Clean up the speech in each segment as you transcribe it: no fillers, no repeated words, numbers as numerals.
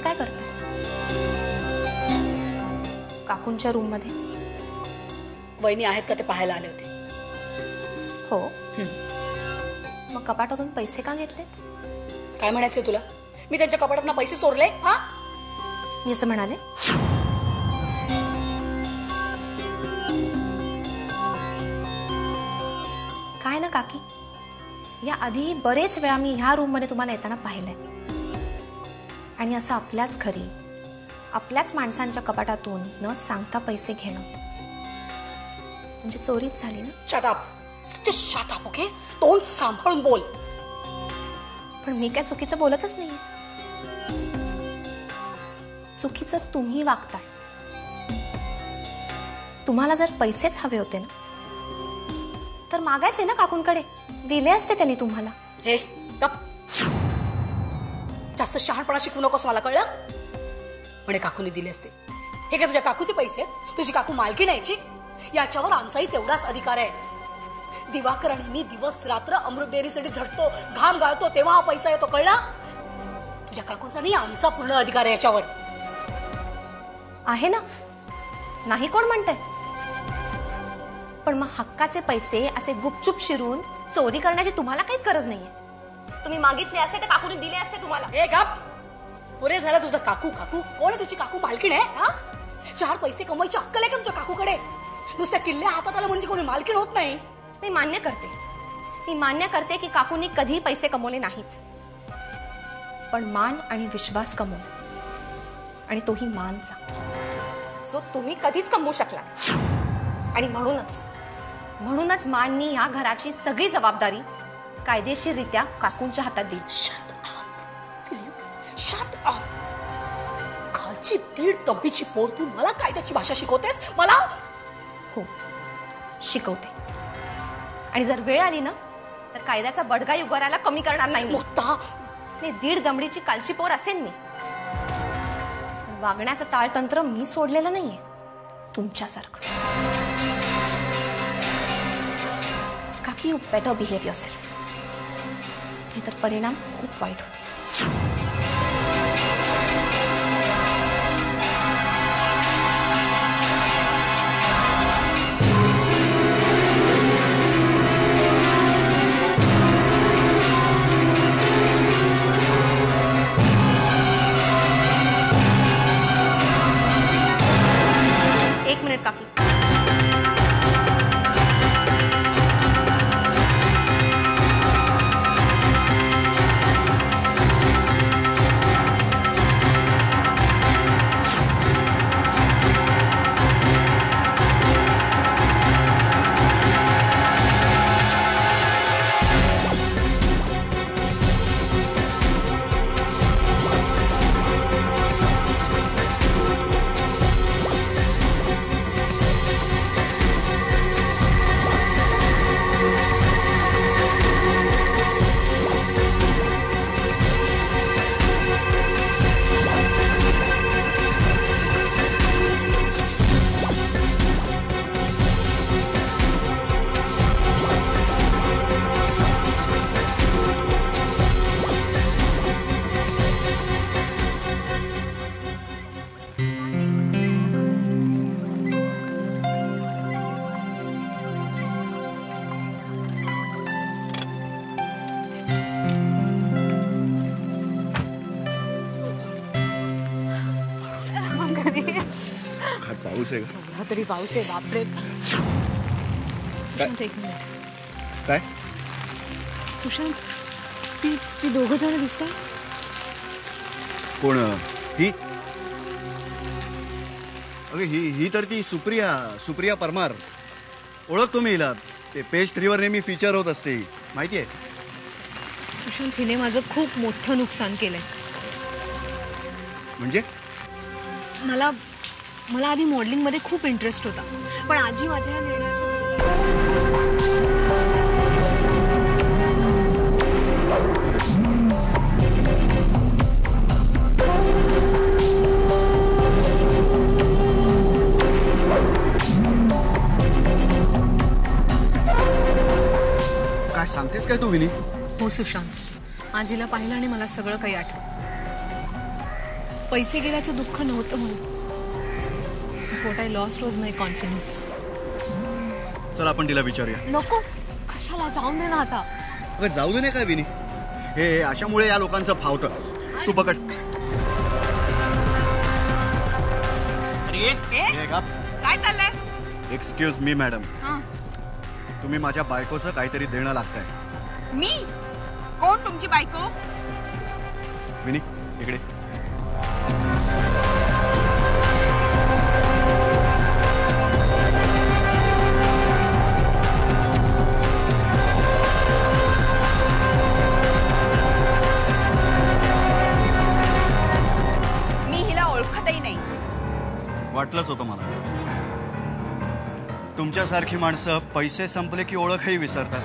काय करताय? काकूंच्या रूम मध्ये? वहिनी आहेत का ते पाहायला आले होते. हो. मग कपाटातून पैसे का घेतलेत? काय म्हणायचंय तुला? मी त्यांच्या कपाटातून पैसे चोरले? हा, मी असं म्हणाले? काय ना काकी, या आधी बरेच वेळा मी ह्या रूम मध्ये तुम्हाला येताना पाहिलंय. आणि असं आपल्याच घरी आपल्याच माणसांच्या कपाटातून न सांगता पैसे घेणं म्हणजे चोरीच झाली ना. Shut up, just shut up. Okay, तोंड सांभाळून बोल. पण मी काय चुकीचं बोलतच नाहीये. चुकीचं तुम्ही वागताय. तुम्हाला जर पैसेच हवे होते ना तर मागायचे ना काकूंकडे, दिले असते त्यांनी तुम्हाला. हे गप, जास्त शहाणपणा शिकू नकोस मला, कळलं? म्हणे काकूने दिले असते. हे काय तुझ्या काकूचे पैसे आहेत? तुझी काकू मालकी नाहीची? याच्यावर आमचाही तेवढाच अधिकार आहे. दिवाकर आणि मी दिवस रात्र अमृत डेअरीसाठी झटतो, घाम गाळतो, तेव्हा हा पैसा येतो, कळला? तुझ्या काकूंचा नाही, आमचा पूर्ण अधिकार आहे याच्यावर. आहे ना, नाही कोण म्हणतंय? पण मग हक्काचे पैसे असे गुपचूप शिरून चोरी करण्याची तुम्हाला काहीच गरज नाहीये. तुम्ही मागितले असते तर काकूने दिले असते तुम्हाला. हे गप, पुरे झालं तुझं काकू काकू. कोण आहे तुझी काकू? मालकीण आहे? हा, 4 पैसे कमवायची अक्कल आहे का तुझ्या काकूकडे? नुसत्या किल्ल्या हातात आलं म्हणजे कोणी मालकीण होत नाही. मी मान्य करते की काकूंनी कधी पैसे कमवले नाहीत, पण मान आणि विश्वास कमवला, आणि तोही मानचा, जो तुम्ही कधीच कमवू शकला. आणि म्हणूनच माननी या घराची सगळी जबाबदारी कायदेशीररित्या काकूंच्या हातात दिली. Shut up. खालची 1.5 तंबीची पोर तू मला कायद्याची भाषा शिकवतेस? मला? हो, शिकवते. आणि जर वेळ आली ना तर कायद्याचा बडगा युगाराला कमी करणार नाही. नाही, 1.5 दमडीची कालची पोर असेल मी. वागण्याचं ताळतंत्र मी सोडलेलं नाहीये तुमच्यासारखं. काकी, यू बेटर बिहेव युअरसेल्फ, नाही तर परिणाम खूप वाईट होते. एक मिनिट काकी. पाऊस आहे का? तरी पाऊस आहे, बापरे. सुशांत, एक मिनिट. काय? सुशांत, ती 2 जण दिसतात. कोण? ही? अगं ही तर ती सुप्रिया परमार. ओळखतो मी हिला. ते पेज 3वर नेहमी फीचर होत असते, माहितीये? सुशांत, हिने माझं खूप मोठं नुकसान केलंय. म्हणजे? मला आधी मॉडेलिंग मध्ये खूप इंटरेस्ट होता, पण आजी माझ्या या निर्णयाच्या काय सांगतेस काय तू विनी? हो सुशांत, आजीला पाहिलं आणि मला सगळं काही आठवलं. पैसे गेल्याचं दुःख नव्हतं म्हणून. What I lost was my confidence. चल आपण तिला विचारूया. नको, कशाला, जाऊन दे ना आता. अगं जाऊ दे नाही काय विनी, हे अशामुळे या लोकांचं फावतं. तू पकड. काय चाललंय? एक्सक्यूज मी मॅडम, तुम्ही माझ्या बायकोचं काहीतरी देणं लागतंय. मी? कोण तुमची बायको? विनी इकडे. मी हिला ओळखतही नाही. वाटलंच होतं मला. तुमच्यासारखी माणसं पैसे संपले की ओळखही विसरतात.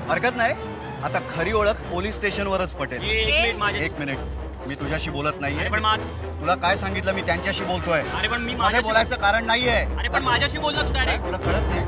हरकत नाही, आता खरी ओळख पोलीस स्टेशनवरच पटेल. एक मिनिट, मी तुझ्याशी बोलत नाहीये. तुला काय सांगितलं? मी त्यांच्याशी बोलतोय. अरे पण मी माझ्या बोलायचं कारण नाहीये. अरे पण माझ्याशी बोलला तू डायरेक्ट. तुला कळत नाही?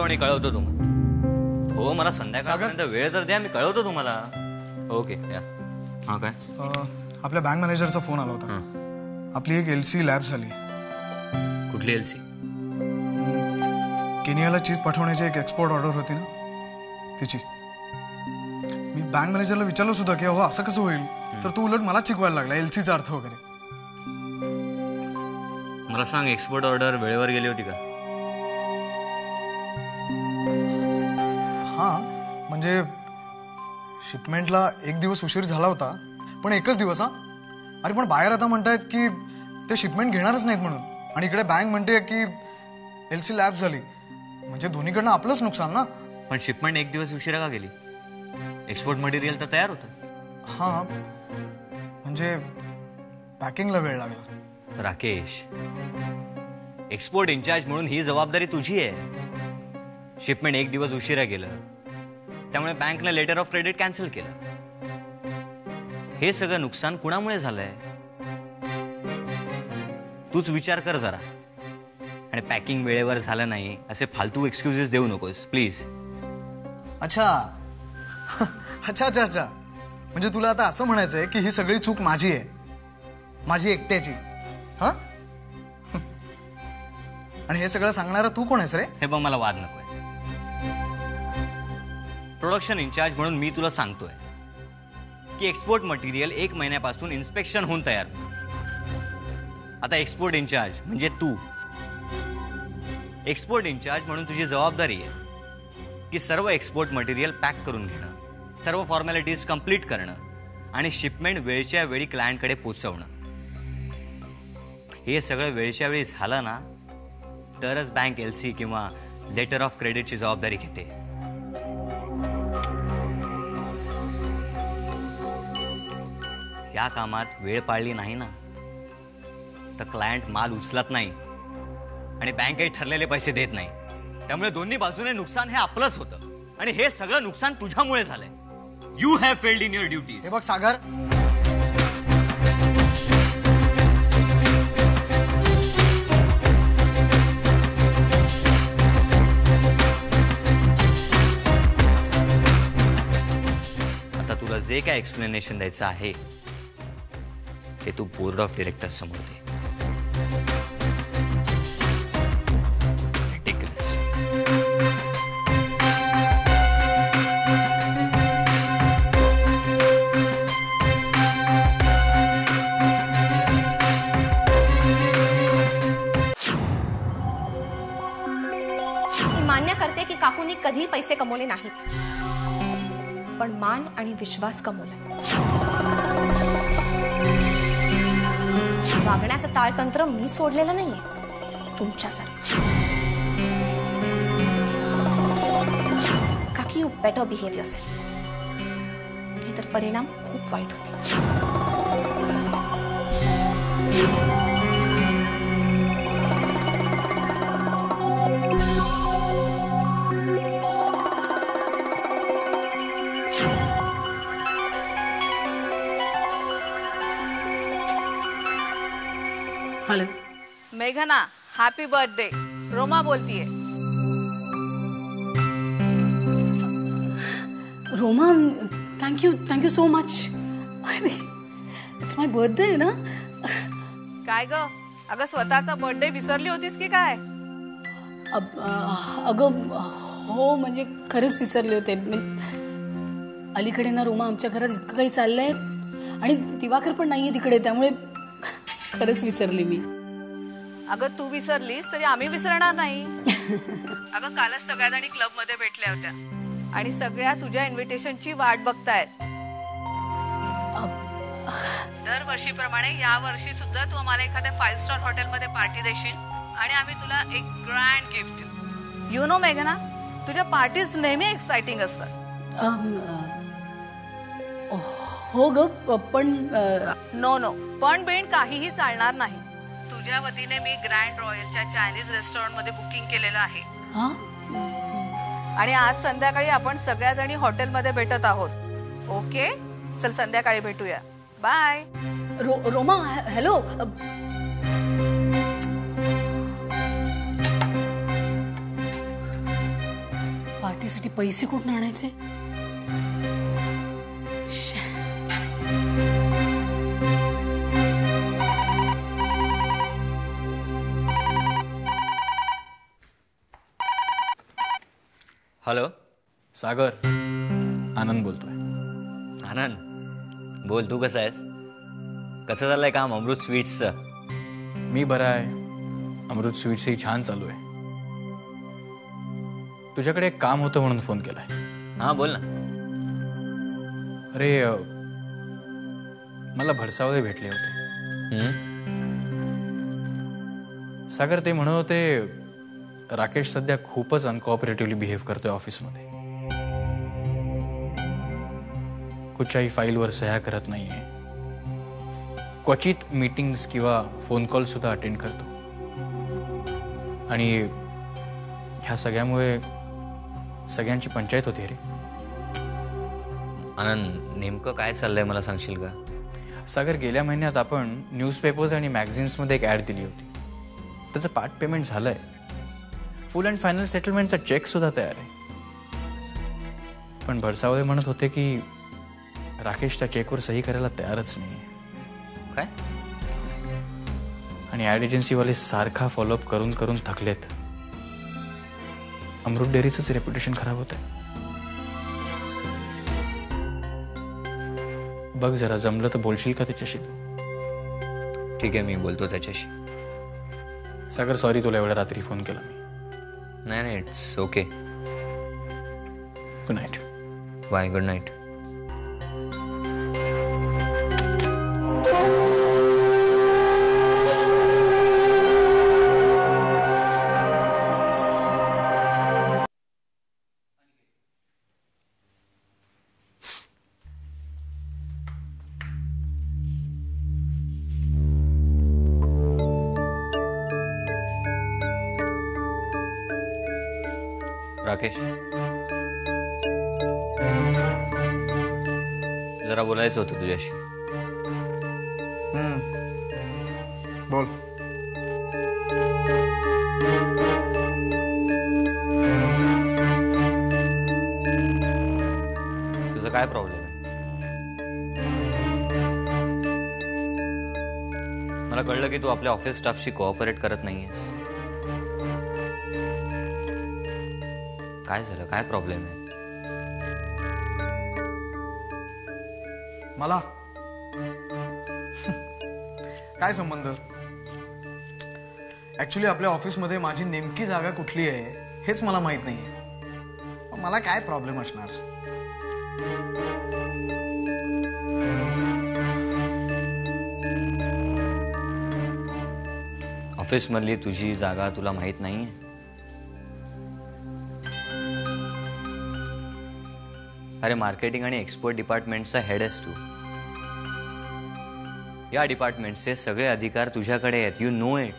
आणि कळवतो तुम्हाला. हो, मला संध्याकाळपर्यंत वेळ तर द्या, मी कळवतो तुम्हाला. ओके. हा काय? आपल्या बँक मॅनेजरचा फोन आला होता. आपली एक एलसी लॅब झाली. कुठली एलसी? केनियाला चीज पाठवण्याची एक एक्सपोर्ट ऑर्डर होती ना, तिची. मी बँक मॅनेजरला विचारलं सुद्धा की हो असं कसं होईल, तर तू उलट मला शिकवायला लागला एलसीचा अर्थ वगैरे. मला सांग, एक्सपोर्ट ऑर्डर वेळेवर गेली होती का? हा, म्हणजे शिपमेंटला एक दिवस उशीर झाला होता, पण एकच दिवस. हा, अरे पण बाहेर आता म्हणतायत की ते शिपमेंट घेणारच नाहीत म्हणून, आणि इकडे बँक म्हणते की एलसी लॅब झाली. म्हणजे दोन्हीकडनं आपलंच नुकसान ना. पण शिपमेंट एक दिवस उशिरा का गेली? एक्सपोर्ट मटेरियल तर तयार होतं. हा, म्हणजे पॅकिंगला वेळ लागला. राकेश, एक्सपोर्ट इन्चार्ज म्हणून ही जबाबदारी तुझी आहे. शिपमेंट एक दिवस उशिरा गेलं, त्यामुळे बँकने लेटर ऑफ क्रेडिट कॅन्सल केलं. हे सगळं नुकसान कुणामुळे झालंय? तूच विचार कर जरा. आणि पॅकिंग वेळेवर झालं नाही असे फालतू एक्सक्युजेस देऊ नकोस प्लीज. अच्छा अच्छा अच्छा अच्छा, म्हणजे तुला आता असं म्हणायचंय की ही सगळी चूक माझी आहे, माझी एकट्याची. हा, आणि हे सगळं सांगणारा तू कोण आहेस रे? हे बघ, मला वाद नकोय. प्रोडक्शन इन्चार्ज म्हणून मी तुला सांगतोय की एक्सपोर्ट मटेरियल 1 महिन्यापासून इन्स्पेक्शन होऊन तयार. आता एक्सपोर्ट इन्चार्ज म्हणजे तू. एक्सपोर्ट इन्चार्ज म्हणून तुझी जबाबदारी आहे की सर्व एक्सपोर्ट मटेरियल पॅक करून घेणं, सर्व फॉर्मॅलिटीज कंप्लीट करणं आणि शिपमेंट वेळच्या वेळी क्लायंटकडे पोहोचवणं. हे सगळं वेळच्या वेळी झालं ना, तरच बँक एलसी किंवा लेटर ऑफ क्रेडिटची जबाबदारी घेते. या कामात वेळ पाळली नाही ना, तर क्लायंट माल उचलत नाही आणि बँकही ठरलेले पैसे देत नाही. त्यामुळे दोन्ही बाजूने नुकसान हे आपलंच होतं, आणि हे सगळं नुकसान तुझ्यामुळे झालंय. You have failed in your duty. हे बघ सागर, आता तुला जे काय एक्सप्लेनेशन द्यायचं आहे ते तू बोर्ड ऑफ डिरेक्टर्स समोर दे. मान्य करते की काकूंनी कधी पैसे कमवले नाहीत, पण मान आणि विश्वास कमवला. वागण्याचं ताळतंत्र मी सोडलेलं नाहीये तुमच्यासाठी. काकी, यू बेटर बिहेव योरसेल्फ, नाहीतर परिणाम खूप वाईट होतील. मेघना, हॅपी बर्थडे. रोमा बोलतीये. Roma, thank you so much. It's my birthday ना. काय ग, अगं स्वतःचा बर्थडे विसरली होतीस की काय? अगं हो, म्हणजे खरंच विसरले होते. अलीकडे ना रोमा आमच्या घरात इतकं काही चाललंय आणि दिवाकर पण नाहीये तिकडे, त्यामुळे खरंच विसरली मी. अगं तू विसरलीस तरी आम्ही विसरणार नाही. अगं कालच सगळ्या जणी क्लब मध्ये भेटल्या होत्या आणि सगळ्या तुझ्या इन्व्हिटेशनची वाट बघतायत. दरवर्षीप्रमाणे या वर्षी सुद्धा तू आम्हाला एखाद्या 5 स्टार हॉटेलमध्ये पार्टी देशील आणि आम्ही तुला एक ग्रँड गिफ्ट देऊ. यू नो मेघना, तुझ्या पार्टीज नेहमी एक्साइटिंग असतात. हो ग, पण नो पण बेन काहीही चालणार नाही. तुझ्या वतीने मी ग्रँड रॉयलच्या चायनीज रेस्टॉरंट मध्ये बुकिंग केलेलं आहे आणि आज संध्याकाळी आपण सगळ्या जणी हॉटेलमध्ये भेटत आहोत. ओके, चल संध्याकाळी भेटूया. बाय. रोमा, हॅलो. पार्टीसाठी पैसे कुठून आणायचे? हॅलो सागर, आनंद बोलतोय. आनंद बोल, तू कसा आहेस? कसं चाललंय काम अमृत स्वीट्सचं? मी बरा आहे. अमृत स्वीट्सही छान चालू आहे. तुझ्याकडे एक काम होतं म्हणून फोन केलाय. हां बोल ना. अरे मला भरसावळे भेटले होते. सागर, ते म्हणत होते राकेश सध्या खूपच अनकोऑपरेटिव्हली बिहेव करतोय ऑफिसमध्ये. कुठच्याही फाईलवर सह्या करत नाहीये. क्वचित मीटिंग्स किंवा फोन कॉल सुद्धा अटेंड करतो. आणि ह्या सगळ्यामुळे सगळ्यांची पंचायत होते रे. आनंद, नेमकं काय चाललंय मला सांगशील का? सागर, गेल्या महिन्यात आपण न्यूजपेपर्स आणि मॅगझिन्समध्ये एक ॲड दिली होती. त्याचं पार्ट पेमेंट झालंय. फुल अँड फायनल सेटलमेंटचा चेक सुद्धा तयार आहे. पण भरसावळे म्हणत होते की राकेश त्या चेकवर सही करायला तयारच नाही. काय? आणि ॲड एजन्सीवाले सारखा फॉलोअप करून करून थकलेत. अमृत डेअरीचंच रेप्युटेशन खराब होत आहे. बघ जरा, जमलं तर बोलशील का त्याच्याशी? ठीक आहे, मी बोलतो त्याच्याशी. सागर, सॉरी तुला एवढ्या रात्री फोन केला मी. नाही, it's okay. Good night. Bye. Good night. Rakesh, जरा बोलायचं होतं तुझ्याशी. बोल. तुझं काय प्रॉब्लेम आहे? मला कळलं की तू आपल्या ऑफिस स्टाफशी कोऑपरेट करत नाहीयेस. काय झालं? काय प्रॉब्लेम आहे? मला काय संबंध? ऍक्च्युली आपल्या ऑफिसमध्ये माझी नेमकी जागा कुठली आहे हेच मला माहित नाहीये. मला काय प्रॉब्लेम असणार? ऑफिस मधली तुझी जागा तुला माहित नाहीये? अरे, मार्केटिंग आणि एक्सपोर्ट डिपार्टमेंटचा हेड आहेस तू. या डिपार्टमेंटचे सगळे अधिकार तुझ्याकडे आहेत. You know it.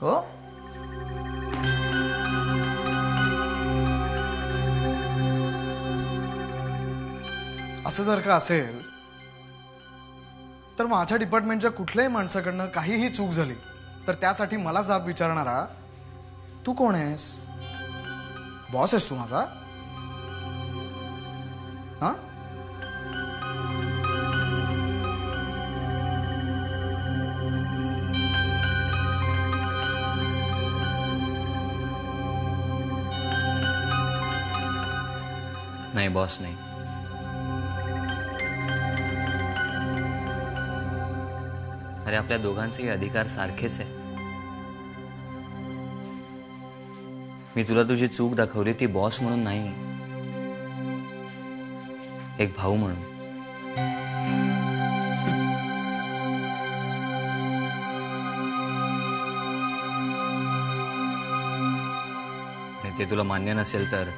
हो, असं जर का असेल तर माझ्या डिपार्टमेंटच्या कुठल्याही माणसाकडनं काहीही चूक झाली तर त्यासाठी मला जाब विचारणारा तू कोण आहेस? बॉस आहेस तू माझा? हा? नाही बॉस नाही. अरे आपल्या दोघांचेही अधिकार सारखेच आहे. मी तुला तुझी चूक दाखवली ती बॉस म्हणून नाही, एक भाऊ म्हणून. आणि ते तुला मान्य नसेल तर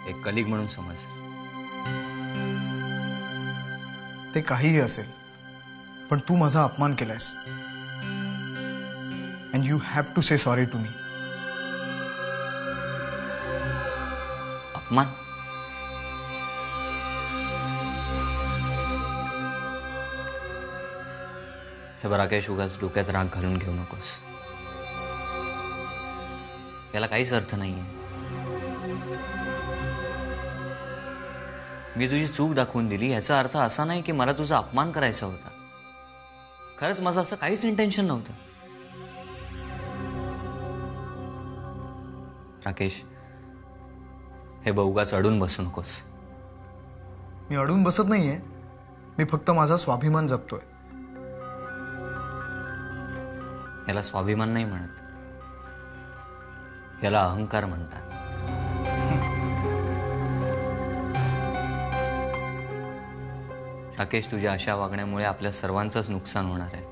एक कलिग म्हणून समज. ते काहीही असेल पण तू माझा अपमान केलायस and you have to say sorry to me. अपमान? हे बरं राकेश, उगाच डोक्यात राग घालून घेऊ नकोस. याला काहीच अर्थ नाहीये. मी तुझी चूक दाखवून दिली याचा अर्थ असा नाही की मला तुझा अपमान करायचा होता. खरंच माझं असं काहीच इंटेन्शन नव्हतं. राकेश, हे उगाच अडून बसू नकोस. मी अडून बसत नाहीये, मी फक्त माझा स्वाभिमान जपतोय. याला स्वाभिमान नाही म्हणत, याला अहंकार म्हणतात. राकेश, तुझ्या अशा वागण्यामुळे आपल्या सर्वांचंच नुकसान होणार आहे.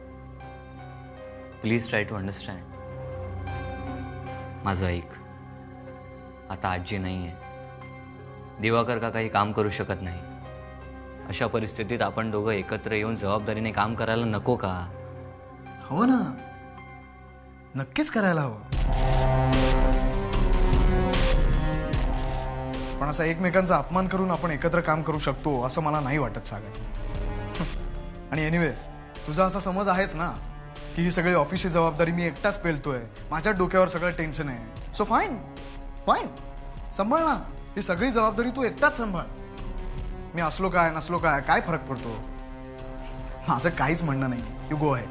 Please try to understand. माझं ऐक. आता आजी नाहीये, दिवाकर का काही काम करू शकत नाही. अशा परिस्थितीत आपण दोघं एकत्र येऊन जबाबदारीने काम करायला नको का? हवं ना, नक्कीच करायला हवं. पण असा एकमेकांचा अपमान करून आपण एकत्र काम करू शकतो असं मला नाही वाटत सागर. आणि एनिवे, तुझा असा समज आहेच ना की ही सगळी ऑफिसची जबाबदारी मी एकटाच पेलतोय, माझ्या डोक्यावर सगळं टेन्शन आहे. सो फाईन फाईन, सांभाळ ना, ही सगळी जबाबदारी तू एकटाच सांभाळ. मी असलो काय नसलो काय फरक पडतो? माझं काहीच म्हणणं नाही. You go ahead.